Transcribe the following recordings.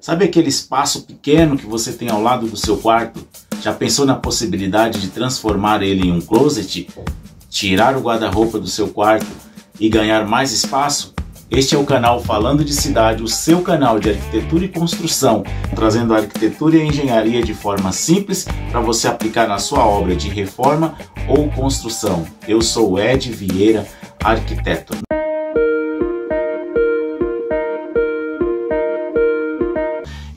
Sabe aquele espaço pequeno que você tem ao lado do seu quarto? Já pensou na possibilidade de transformar ele em um closet? Tirar o guarda-roupa do seu quarto e ganhar mais espaço? Este é o canal Falando de Cidade, o seu canal de arquitetura e construção, trazendo a arquitetura e a engenharia de forma simples para você aplicar na sua obra de reforma ou construção. Eu sou Ed Vieira, arquiteto.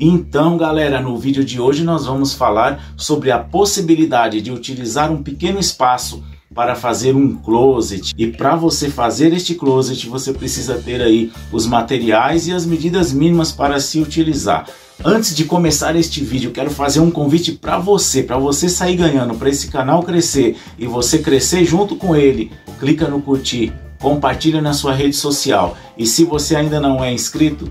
Então, galera, no vídeo de hoje nós vamos falar sobre a possibilidade de utilizar um pequeno espaço para fazer um closet. E para você fazer este closet, você precisa ter aí os materiais e as medidas mínimas para se utilizar. Antes de começar este vídeo, quero fazer um convite para você sair ganhando, para esse canal crescer e você crescer junto com ele. Clica no curtir, compartilha na sua rede social e se você ainda não é inscrito,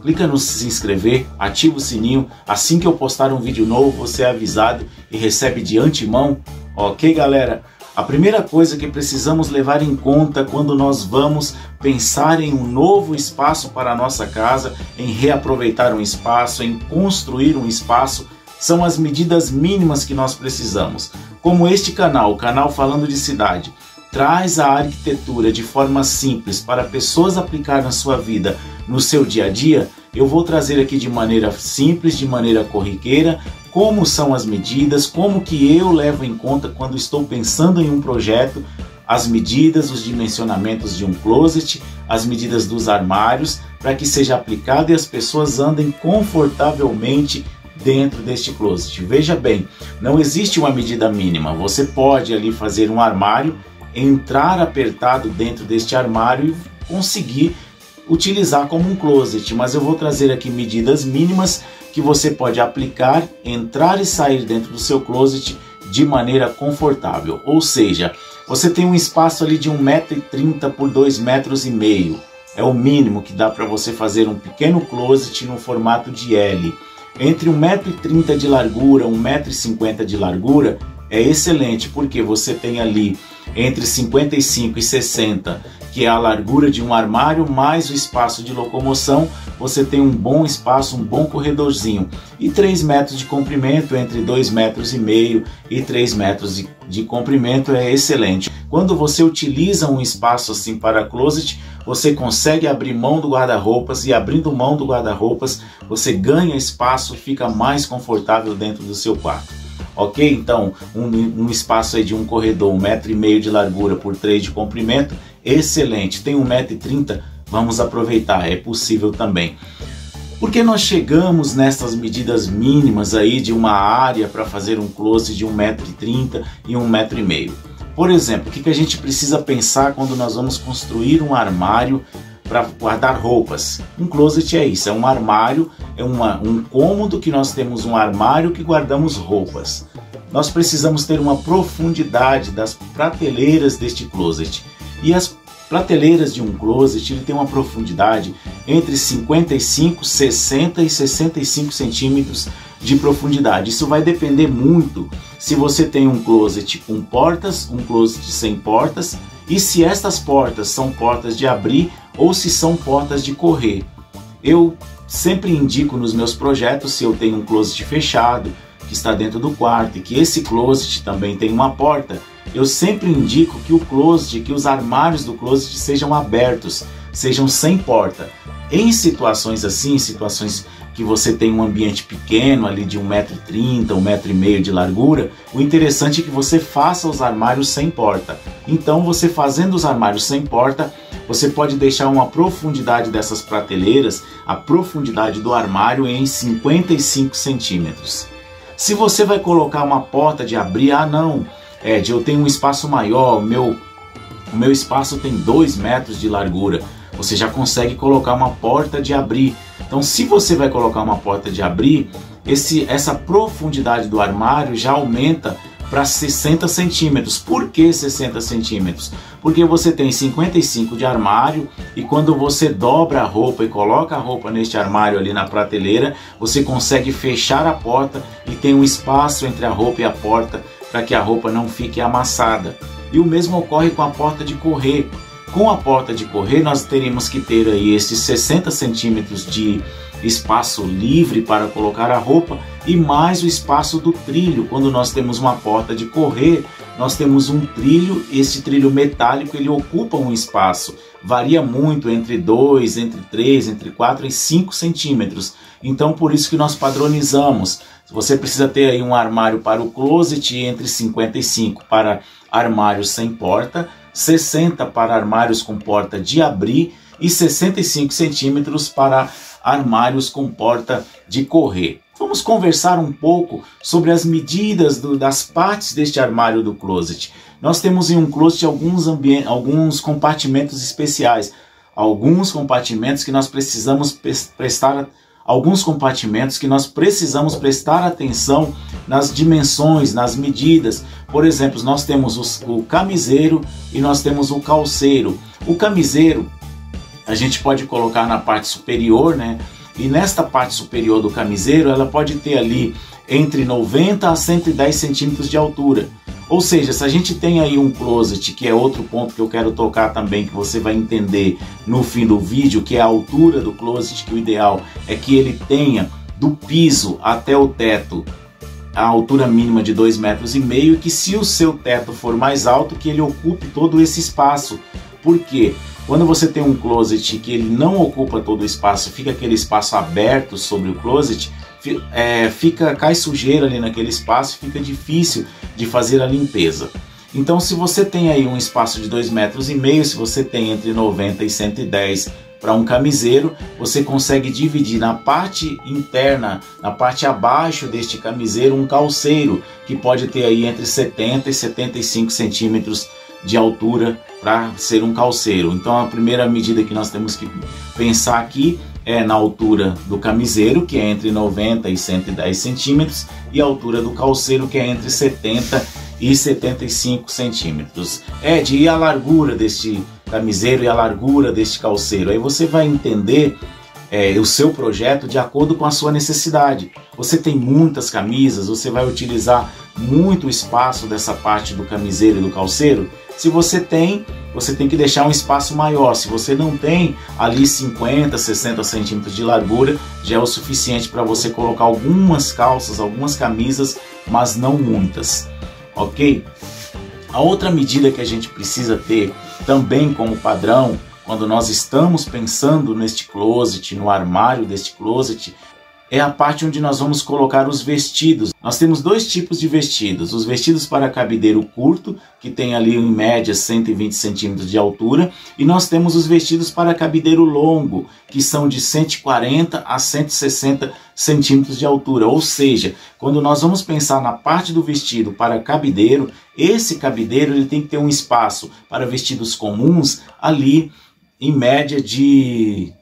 clica no se inscrever, ativa o sininho, assim que eu postar um vídeo novo você é avisado e recebe de antemão, ok galera? A primeira coisa que precisamos levar em conta quando nós vamos pensar em um novo espaço para a nossa casa, em reaproveitar um espaço, em construir um espaço, são as medidas mínimas que nós precisamos. Como este canal, o canal Falando de Cidade, traz a arquitetura de forma simples para pessoas aplicar na sua vida, no seu dia a dia, eu vou trazer aqui de maneira simples, de maneira corriqueira, como são as medidas, como que eu levo em conta quando estou pensando em um projeto, as medidas, os dimensionamentos de um closet, as medidas dos armários, para que seja aplicado e as pessoas andem confortavelmente dentro deste closet. Veja bem, não existe uma medida mínima, você pode ali fazer um armário, entrar apertado dentro deste armário e conseguir utilizar como um closet, mas eu vou trazer aqui medidas mínimas que você pode aplicar, entrar e sair dentro do seu closet de maneira confortável. Ou seja, você tem um espaço ali de 1,30 m por 2,5 m, é o mínimo que dá para você fazer um pequeno closet no formato de L. Entre 1,30 m de largura, 1,50 m de largura é excelente, porque você tem ali entre 55 e 60, que é a largura de um armário, mais o espaço de locomoção, você tem um bom espaço, um bom corredorzinho. E 3 metros de comprimento, entre 2,5 metros e 3 metros de comprimento é excelente. Quando você utiliza um espaço assim para closet, você consegue abrir mão do guarda-roupas e abrindo mão do guarda-roupas, você ganha espaço e fica mais confortável dentro do seu quarto. Ok? Então, um espaço aí de um corredor, 1,5 m de largura por 3 de comprimento, excelente. Tem 1,30 m, vamos aproveitar, é possível também. Por que nós chegamos nessas medidas mínimas aí de uma área para fazer um closet de 1,30 m e 1,5 m? Por exemplo, o que a gente precisa pensar quando nós vamos construir um armário para guardar roupas? Um closet é isso, é um armário, é um cômodo que nós temos um armário que guardamos roupas. Nós precisamos ter uma profundidade das prateleiras deste closet. E as prateleiras de um closet ele tem uma profundidade entre 55, 60 e 65 centímetros de profundidade. Isso vai depender muito se você tem um closet com portas, um closet sem portas, e se estas portas são portas de abrir ou se são portas de correr. Eu sempre indico nos meus projetos, se eu tenho um closet fechado, que está dentro do quarto e que esse closet também tem uma porta, eu sempre indico que o closet, que os armários do closet sejam abertos, sejam sem porta. Em situações assim, situações que você tem um ambiente pequeno ali de 1,30 m, 1,5 m de largura, o interessante é que você faça os armários sem porta. Então você fazendo os armários sem porta, você pode deixar uma profundidade dessas prateleiras, a profundidade do armário em 55 centímetros. Se você vai colocar uma porta de abrir, não, Ed, eu tenho um espaço maior, o meu espaço tem 2 metros de largura, você já consegue colocar uma porta de abrir. Então se você vai colocar uma porta de abrir, essa profundidade do armário já aumenta para 60 centímetros. Por que 60 centímetros? Porque você tem 55 de armário e quando você dobra a roupa e coloca a roupa neste armário ali na prateleira, você consegue fechar a porta e tem um espaço entre a roupa e a porta para que a roupa não fique amassada. E o mesmo ocorre com a porta de correr. Com a porta de correr nós teríamos que ter aí esses 60 centímetros de espaço livre para colocar a roupa e mais o espaço do trilho. Quando nós temos uma porta de correr, nós temos um trilho, esse trilho metálico ele ocupa um espaço, varia muito entre 2, entre 3, entre 4 e 5 centímetros. Então por isso que nós padronizamos. Você precisa ter aí um armário para o closet entre 55 para armários sem porta, 60 para armários com porta de abrir e 65 centímetros para armários com porta de correr. Vamos conversar um pouco sobre as medidas das partes deste armário do closet. Nós temos em um closet alguns compartimentos especiais, alguns compartimentos que nós precisamos prestar atenção nas dimensões, nas medidas. Por exemplo, nós temos o camiseiro e nós temos o calceiro. O camiseiro a gente pode colocar na parte superior, né? E nesta parte superior do camiseiro, ela pode ter ali entre 90 a 110 centímetros de altura. Ou seja, se a gente tem aí um closet, que é outro ponto que eu quero tocar também, que você vai entender no fim do vídeo, que é a altura do closet, que o ideal é que ele tenha do piso até o teto a altura mínima de 2,5 metros, e que se o seu teto for mais alto, que ele ocupe todo esse espaço. Por quê? Quando você tem um closet que ele não ocupa todo o espaço, fica aquele espaço aberto sobre o closet, cai sujeira ali naquele espaço, fica difícil de fazer a limpeza. Então se você tem aí um espaço de 2,5 metros, se você tem entre 90 e 110 para um camiseiro, você consegue dividir na parte interna, na parte abaixo deste camiseiro, um calceiro, que pode ter aí entre 70 e 75 centímetros de altura para ser um calceiro. Então a primeira medida que nós temos que pensar aqui é na altura do camiseiro, que é entre 90 e 110 centímetros, e a altura do calceiro, que é entre 70 e 75 centímetros. E a largura deste camiseiro e a largura deste calceiro. Aí você vai entender o seu projeto de acordo com a sua necessidade. Você tem muitas camisas, você vai utilizar muito espaço dessa parte do camiseiro e do calceiro. Se você tem que deixar um espaço maior. Se você não tem, ali 50, 60 centímetros de largura já é o suficiente para você colocar algumas calças, algumas camisas, mas não muitas, ok? A outra medida que a gente precisa ter também como padrão, quando nós estamos pensando neste closet, no armário deste closet, é a parte onde nós vamos colocar os vestidos. Nós temos dois tipos de vestidos. Os vestidos para cabideiro curto, que tem ali em média 120 centímetros de altura. E nós temos os vestidos para cabideiro longo, que são de 140 a 160 centímetros de altura. Ou seja, quando nós vamos pensar na parte do vestido para cabideiro, esse cabideiro ele tem que ter um espaço para vestidos comuns ali em média de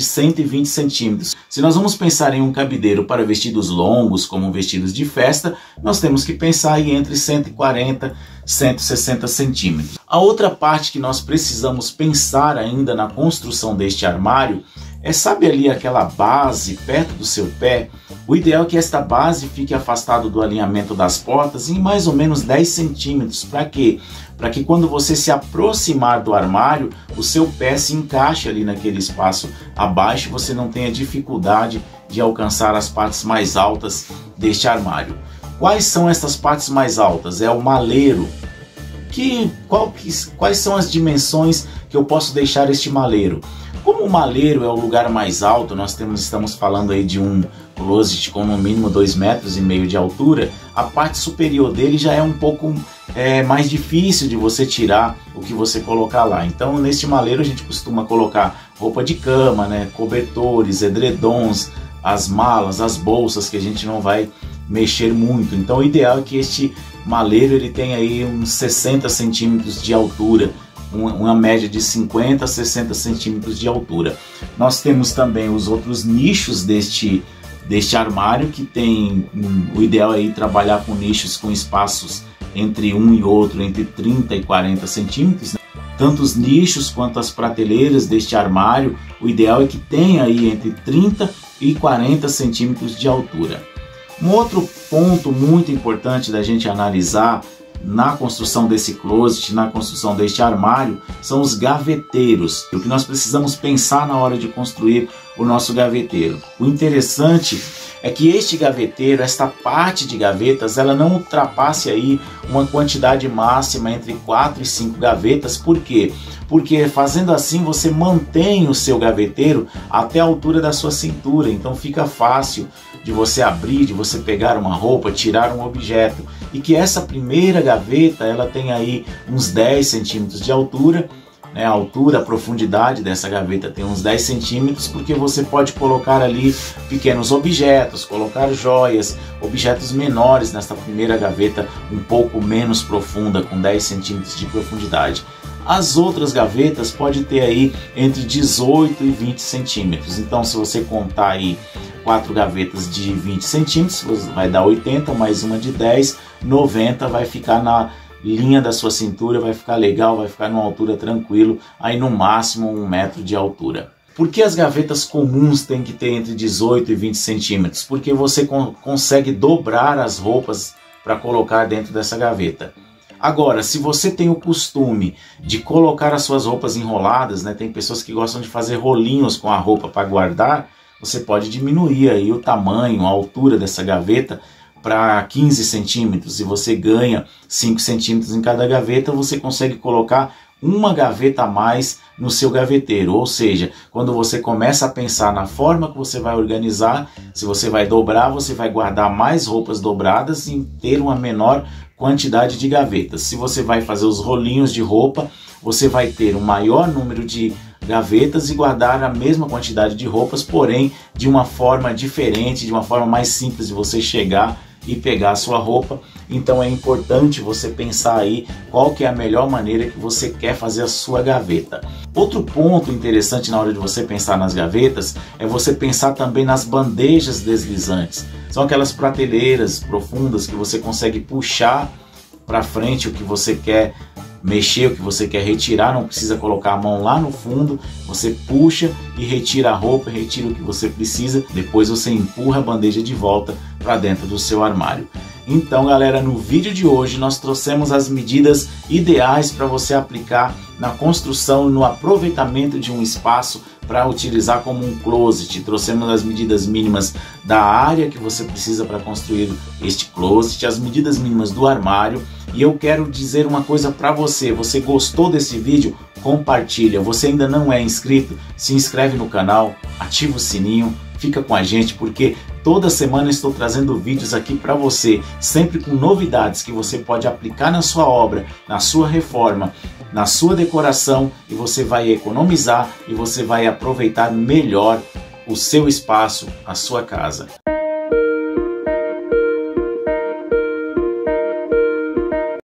120 centímetros. Se nós vamos pensar em um cabideiro para vestidos longos, como vestidos de festa, nós temos que pensar aí entre 140 e 160 centímetros. A outra parte que nós precisamos pensar ainda na construção deste armário sabe ali aquela base perto do seu pé? O ideal é que esta base fique afastado do alinhamento das portas em mais ou menos 10 centímetros. Para quê? Para que quando você se aproximar do armário, o seu pé se encaixe ali naquele espaço abaixo e você não tenha dificuldade de alcançar as partes mais altas deste armário. Quais são essas partes mais altas? É o maleiro. Quais são as dimensões que eu posso deixar este maleiro? Como o maleiro é o lugar mais alto, estamos falando aí de um closet com no mínimo 2,5 metros de altura, a parte superior dele já é um pouco mais difícil de você tirar o que você colocar lá. Então neste maleiro a gente costuma colocar roupa de cama, né, cobertores, edredons, as malas, as bolsas que a gente não vai mexer muito. Então o ideal é que este maleiro ele tenha aí uns 60 centímetros de altura, uma média de 50 a 60 centímetros de altura. Nós temos também os outros nichos deste armário, que tem o ideal é trabalhar com nichos com espaços entre um e outro entre 30 e 40 centímetros. Tanto os nichos quanto as prateleiras deste armário, o ideal é que tenha aí entre 30 e 40 centímetros de altura. Um outro ponto muito importante da gente analisar na construção desse closet, na construção deste armário, são os gaveteiros. O que nós precisamos pensar na hora de construir o nosso gaveteiro. O interessante é que este gaveteiro, esta parte de gavetas, ela não ultrapasse aí uma quantidade máxima entre 4 e 5 gavetas. Por quê? Porque fazendo assim você mantém o seu gaveteiro até a altura da sua cintura, então fica fácil de você abrir, de você pegar uma roupa, tirar um objeto. E que essa primeira gaveta, ela tem aí uns 10 centímetros de altura, né? A altura, a profundidade dessa gaveta tem uns 10 centímetros, porque você pode colocar ali pequenos objetos, colocar joias, objetos menores nesta primeira gaveta, um pouco menos profunda, com 10 centímetros de profundidade. As outras gavetas pode ter aí entre 18 e 20 centímetros. Então, se você contar aí 4 gavetas de 20 centímetros, vai dar 80, mais uma de 10, 90, vai ficar na linha da sua cintura, vai ficar legal, vai ficar numa altura tranquilo, aí no máximo 1 metro de altura. Por que as gavetas comuns têm que ter entre 18 e 20 centímetros? Porque você consegue dobrar as roupas para colocar dentro dessa gaveta. Agora, se você tem o costume de colocar as suas roupas enroladas, né? Tem pessoas que gostam de fazer rolinhos com a roupa para guardar, você pode diminuir aí o tamanho, a altura dessa gaveta para 15 centímetros. E você ganha 5 centímetros em cada gaveta, você consegue colocar uma gaveta a mais no seu gaveteiro. Ou seja, quando você começa a pensar na forma que você vai organizar, se você vai dobrar, você vai guardar mais roupas dobradas e ter uma menor quantidade de gavetas. Se você vai fazer os rolinhos de roupa, você vai ter um maior número de gavetas e guardar a mesma quantidade de roupas, porém de uma forma diferente, de uma forma mais simples de você chegar e pegar a sua roupa. Então é importante você pensar aí qual que é a melhor maneira que você quer fazer a sua gaveta. Outro ponto interessante na hora de você pensar nas gavetas é você pensar também nas bandejas deslizantes. São aquelas prateleiras profundas que você consegue puxar para frente o que você quer mexer, o que você quer retirar, não precisa colocar a mão lá no fundo, você puxa e retira a roupa, retira o que você precisa, depois você empurra a bandeja de volta para dentro do seu armário. Então, galera, no vídeo de hoje nós trouxemos as medidas ideais para você aplicar na construção e no aproveitamento de um espaço para utilizar como um closet. Trouxemos as medidas mínimas da área que você precisa para construir este closet, as medidas mínimas do armário. E eu quero dizer uma coisa para você: você gostou desse vídeo? Compartilha. Você ainda não é inscrito? Se inscreve no canal, ativa o sininho, fica com a gente, porque toda semana estou trazendo vídeos aqui para você, sempre com novidades que você pode aplicar na sua obra, na sua reforma, na sua decoração, e você vai economizar e você vai aproveitar melhor o seu espaço, a sua casa.